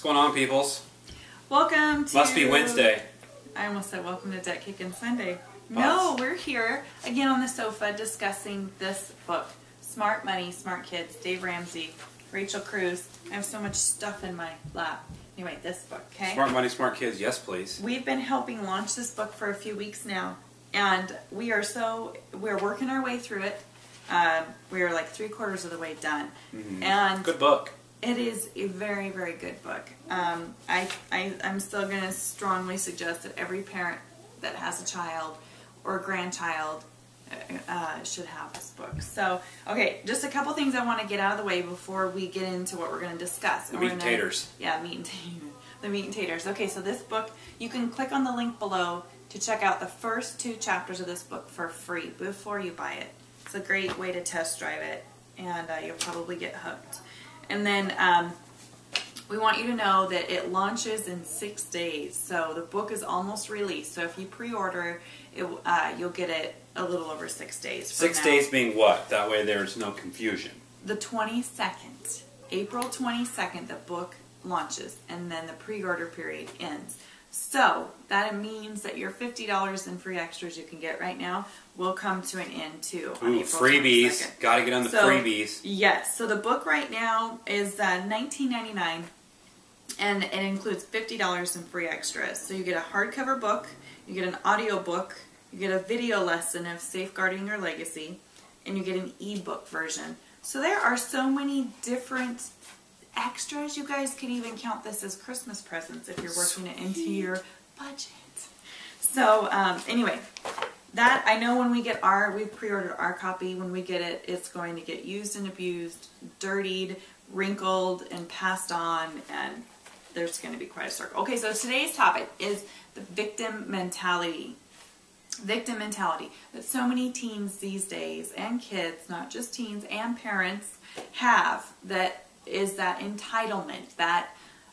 going on, peoples? Welcome to... Must be Wednesday. I almost said welcome to Debt Kickin' Sunday. Boss. No, we're here again on the sofa discussing this book, Smart Money, Smart Kids, Dave Ramsey, Rachel Cruze. I have so much stuff in my lap. Anyway, this book, okay? Smart Money, Smart Kids, yes please. We've been helping launch this book for a few weeks now, and we're working our way through it. We're like 3/4 of the way done. Mm-hmm. And good book. It is a very, very good book. I'm still going to strongly suggest that every parent that has a child or a grandchild should have this book. So, okay, just a couple things I want to get out of the way before we get into what we're going to discuss. The meat and taters. Yeah, the meat and taters. Okay, so this book, you can click on the link below to check out the first 2 chapters of this book for free before you buy it. It's a great way to test drive it, and you'll probably get hooked. And then we want you to know that it launches in 6 days. So the book is almost released. So if you pre-order, you'll get it a little over 6 days. 6 days being what? That way there's no confusion. The 22nd, April 22nd, the book launches, and then the pre-order period ends. So that means that your $50 in free extras you can get right now will come to an end too. Ooh, freebies. Got to get on the freebies. Yes. So the book right now is $19.99, and it includes $50 in free extras. So you get a hardcover book, you get an audio book, you get a video lesson of safeguarding your legacy, and you get an ebook version. So there are so many different extras. You guys could even count this as Christmas presents if you're working it into your budget. So anyway, that I know when we get we've pre-ordered our copy. When we get it, it's going to get used and abused, dirtied, wrinkled, and passed on, and there's going to be quite a circle. Okay, so today's topic is the victim mentality. Victim mentality that so many teens these days, and kids, not just teens, and parents have, that is that entitlement, that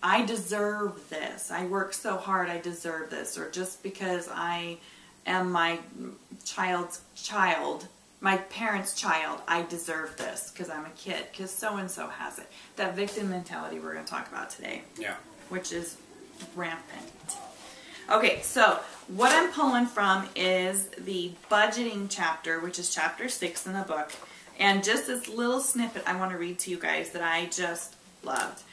I deserve this, I work so hard, I deserve this, or just because I am my child's child, my parent's child, I deserve this because I'm a kid, because so-and-so has it. That victim mentality we're going to talk about today. Yeah. Which is rampant. Okay, so what I'm pulling from is the budgeting chapter, which is chapter 6 in the book. And just this little snippet I want to read to you guys that I just loved.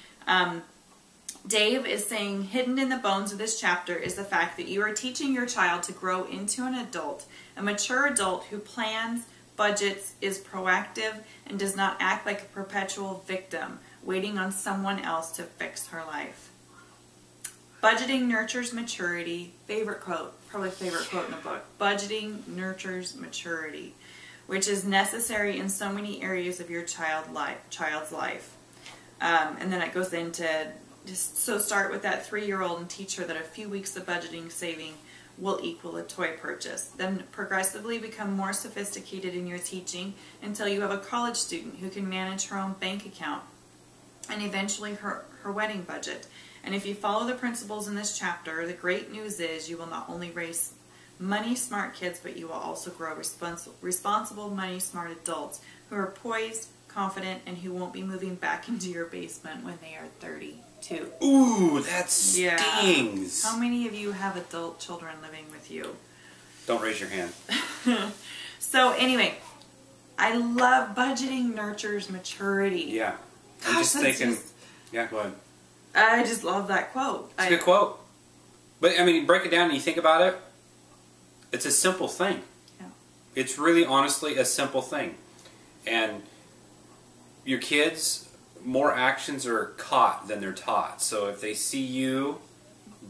Dave is saying, hidden in the bones of this chapter is the fact that you are teaching your child to grow into an adult, a mature adult who plans, budgets, is proactive, and does not act like a perpetual victim, waiting on someone else to fix her life. Budgeting nurtures maturity. Favorite quote, probably favorite quote in the book. Budgeting nurtures maturity, which is necessary in so many areas of your child's life. And then it goes into so start with that 3-year-old and teach her that a few weeks of budgeting saving will equal a toy purchase. Then progressively become more sophisticated in your teaching until you have a college student who can manage her own bank account and eventually her wedding budget. And if you follow the principles in this chapter, the great news is you will not only raise money smart kids, but you will also grow responsible money smart adults who are poised, confident, and who won't be moving back into your basement when they are 32. Ooh, that stings. Yeah. How many of you have adult children living with you? Don't raise your hand. So anyway, I love budgeting nurtures maturity. Yeah. I'm just thinking, yeah, go ahead. I just love that quote. It's a good quote. But I mean, you break it down and you think about it, it's a simple thing. Yeah. It's really honestly a simple thing. And your kids, more actions are caught than they're taught. So if they see you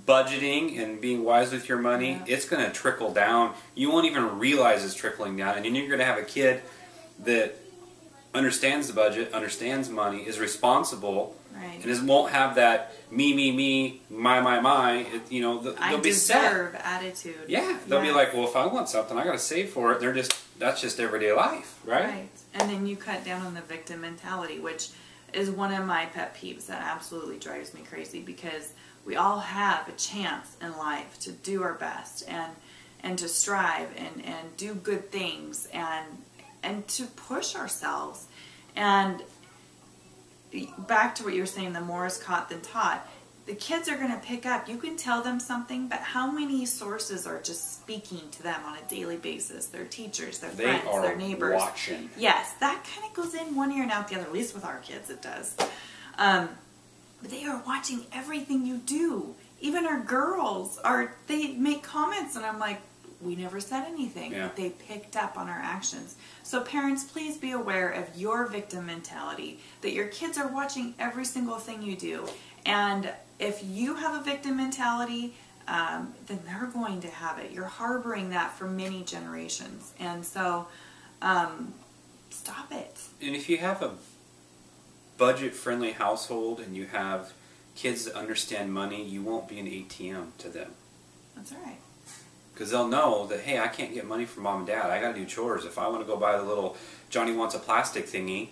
budgeting and being wise with your money, it's going to trickle down. You won't even realize it's trickling down. And then you're going to have a kid that understands the budget, understands money, is responsible, right, and won't have that me, my. They'll be deserve set. Attitude. Yeah, they'll be like, well, if I want something, I got to save for it. That's just everyday life, right? Right. And then you cut down on the victim mentality, which is one of my pet peeves that absolutely drives me crazy, because we all have a chance in life to do our best and to strive and do good things and to push ourselves. And back to what you were saying, the more is caught than taught. the kids are going to pick up. You can tell them something, but how many sources are just speaking to them on a daily basis? Their teachers, their friends, their neighbors. Watching. Yes, that kind of goes in one ear and out the other. At least with our kids, it does. But they are watching everything you do. Even our girls they make comments, and I'm like, we never said anything. Yeah. They picked up on our actions. So parents, please be aware of your victim mentality, that your kids are watching every single thing you do. And if you have a victim mentality, then they're going to have it. You're harboring that for many generations. And so, stop it. And if you have a budget-friendly household and you have kids that understand money, you won't be an ATM to them. That's all right. Because they'll know that, hey, I can't get money from mom and dad. I got to do chores. If I want to go buy the little Johnny wants a plastic thingy,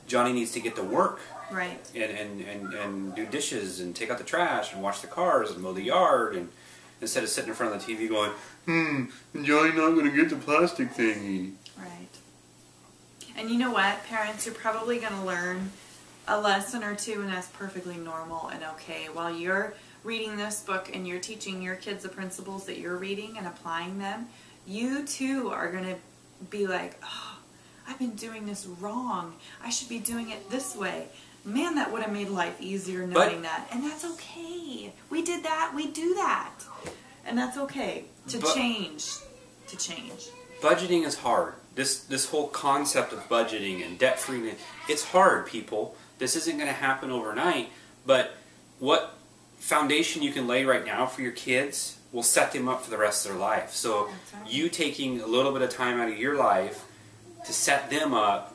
Johnny needs to get to work. Right. And do dishes and take out the trash and wash the cars and mow the yard, and instead of sitting in front of the TV going, Johnny not going to get the plastic thingy. Right. And you know what, parents, you're probably going to learn a lesson or two, and that's perfectly normal and okay. While you're reading this book and you're teaching your kids the principles that you're reading and applying them, you too are going to be like, oh, I've been doing this wrong. I should be doing it this way. Man, that would have made life easier knowing that. And that's okay. We did that. We do that. And that's okay. To change. Budgeting is hard. This whole concept of budgeting and debt-free, it's hard, people. This isn't going to happen overnight. But what foundation you can lay right now for your kids will set them up for the rest of their life. So right. You taking a little bit of time out of your life to set them up,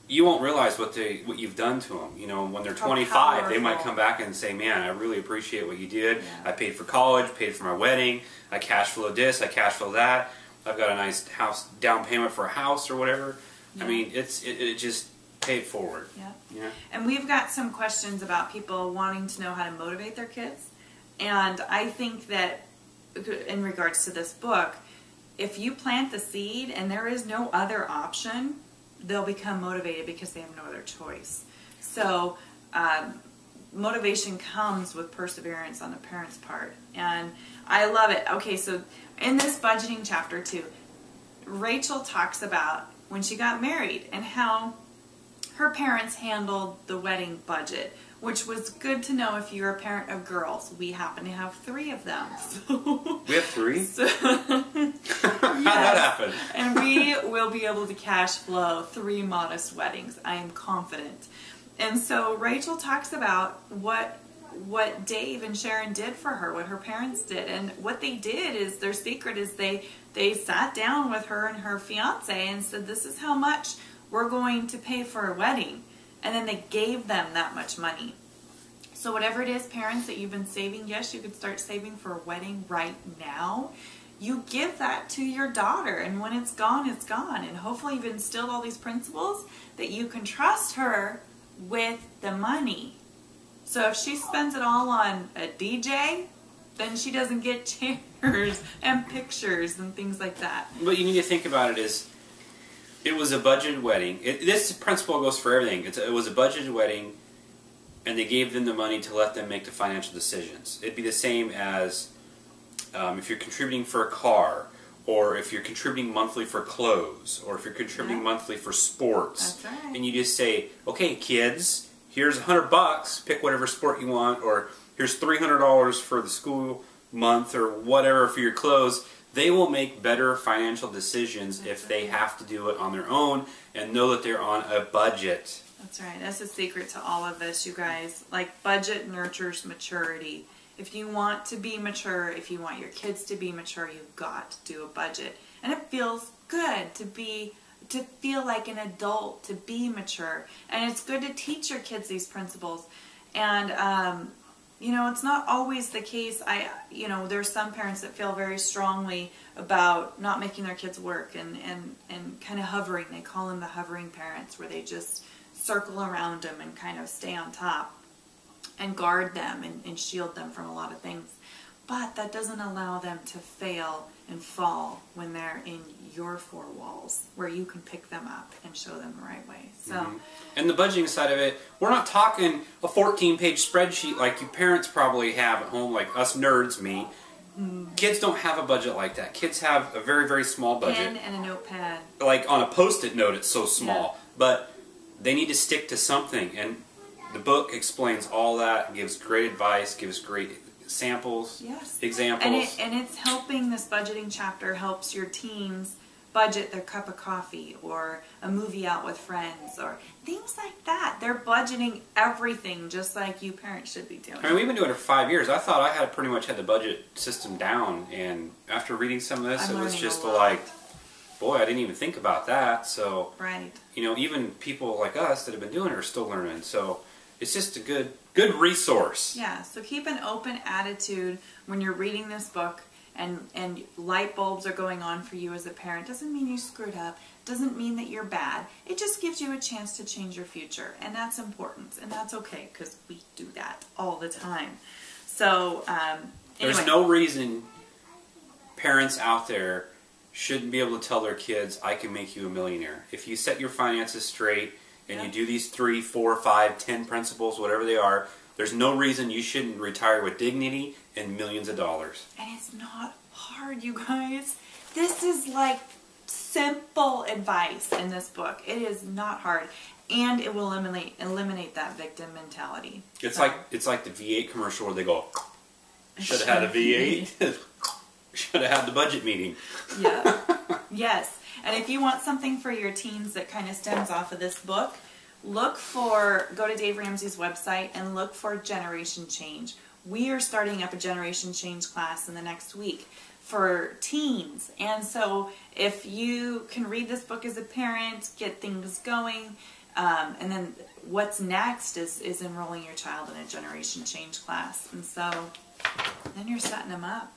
you won't realize what you've done to them. You know, when they're 25, they might come back and say, man, I really appreciate what you did. Yeah. I paid for college, paid for my wedding, I cash flowed this, I cash flowed that. I've got a nice house down payment for a house or whatever. Yeah. I mean, it just paid forward. Yeah. Yeah. And we've got some questions about people wanting to know how to motivate their kids. And I think that in regards to this book, if you plant the seed and there is no other option, they'll become motivated because they have no other choice. So motivation comes with perseverance on the parent's part. And I love it. Okay, so in this budgeting chapter too, Rachel talks about when she got married and how her parents handled the wedding budget, which was good to know if you're a parent of girls. We happen to have 3 of them. So, we have 3? So, how'd that happen? And we will be able to cash flow 3 modest weddings. I am confident. And so Rachel talks about what Dave and Sharon did for her, what her parents did. And what they did is, their secret is they sat down with her and her fiance and said, this is how much we're going to pay for a wedding. And then they gave them that much money. So whatever it is, parents, that you've been saving, yes, you could start saving for a wedding right now. You give that to your daughter, and when it's gone, it's gone. And hopefully you've instilled all these principles that you can trust her with the money. So if she spends it all on a DJ, then she doesn't get chairs and pictures and things like that. What you need to think about it is, it was a budgeted wedding. This principle goes for everything. It was a budgeted wedding, and they gave them the money to let them make the financial decisions. It'd be the same as if you're contributing for a car, or if you're contributing monthly for clothes, or if you're contributing monthly for sports. That's right. And you just say, okay, kids, here's $100, pick whatever sport you want, or here's $300 for the school month, or whatever for your clothes. They will make better financial decisions if they have to do it on their own and know that they're on a budget. That's right. That's the secret to all of this, you guys. Like, budget nurtures maturity. If you want to be mature, if you want your kids to be mature, you've got to do a budget. And it feels good to feel like an adult, to be mature. And it's good to teach your kids these principles. And you know, it's not always the case. There's some parents that feel very strongly about not making their kids work and kind of hovering. They call them the hovering parents, where they just circle around them and kind of stay on top and guard them and shield them from a lot of things. but that doesn't allow them to fail and fall when they're in your four walls, where you can pick them up and show them the right way. So, and the budgeting side of it, we're not talking a 14-page spreadsheet like you parents probably have at home, like us nerds, me. Kids don't have a budget like that. Kids have a very, very small budget. Pen and a notepad. Like on a Post-it note, it's so small. Yeah. But they need to stick to something. And the book explains all that, gives great advice, gives great samples, examples. And it's helping, this budgeting chapter helps your teens budget their cup of coffee or a movie out with friends or things like that. They're budgeting everything just like you parents should be doing. I mean, we've been doing it for 5 years. I thought I had pretty much had the budget system down, and after reading some of this, it was just like, boy, I didn't even think about that. So, you know, even people like us that have been doing it are still learning. So it's just a good resource. Yeah, so keep an open attitude when you're reading this book. And light bulbs are going on for you as a parent. Doesn't mean you screwed up. Doesn't mean that you're bad. It just gives you a chance to change your future. And that's important. And that's okay, because we do that all the time. So, anyway. There's no reason parents out there shouldn't be able to tell their kids, I can make you a millionaire. If you set your finances straight and you do these 3, 4, 5, 10 principles, whatever they are, there's no reason you shouldn't retire with dignity and millions of dollars. And it's not hard, you guys. This is like simple advice in this book. It is not hard. And it will eliminate that victim mentality. It's like the V8 commercial where they go, should have had a V8. Should have had the budget meeting. Yeah. Yes. And if you want something for your teens that kind of stems off of this book, go to Dave Ramsey's website and look for Generation Change. We are starting up a Generation Change class in the next week for teens. And so if you can read this book as a parent, get things going, and then what's next is enrolling your child in a Generation Change class. And so then you're setting them up.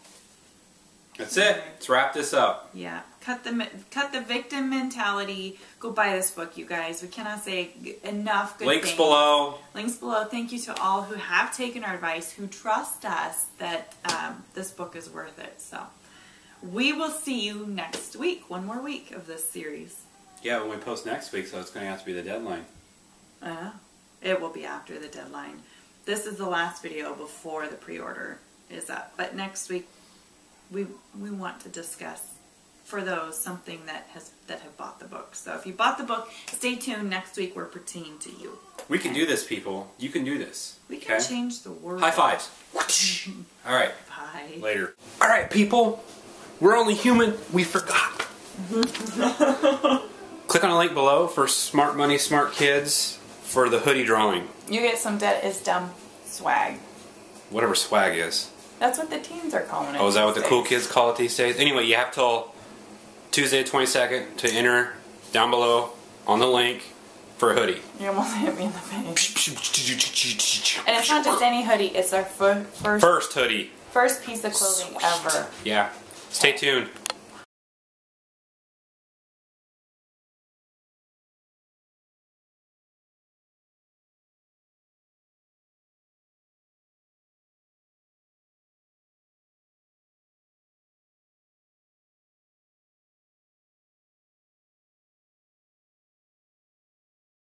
That's it. Let's wrap this up. Yeah. Cut the victim mentality. Go buy this book, you guys. We cannot say enough good Links things. below. Links below. Thank you to all who have taken our advice, who trust us that this book is worth it. So we will see you next week. One more week of this series. Yeah, when we post next week, so it's going to have to be the deadline. It will be after the deadline. This is the last video before the pre-order is up. But next week, we want to discuss for those something that have bought the book. So if you bought the book, stay tuned. Next week we're pertaining to you. We can do this, people. You can do this. We can change the world. High fives. All right. Bye. Later. All right, people. We're only human. We forgot. Click on the link below for Smart Money, Smart Kids for the hoodie drawing. You get some Debt is Dumb swag. Whatever swag is. That's what the teens are calling it. Oh, is that what the cool kids call it these days? Anyway, you have till Tuesday 22nd to enter down below on the link for a hoodie. You almost hit me in the face. And it's not just any hoodie, it's our first hoodie. First piece of clothing ever. Yeah. Stay tuned.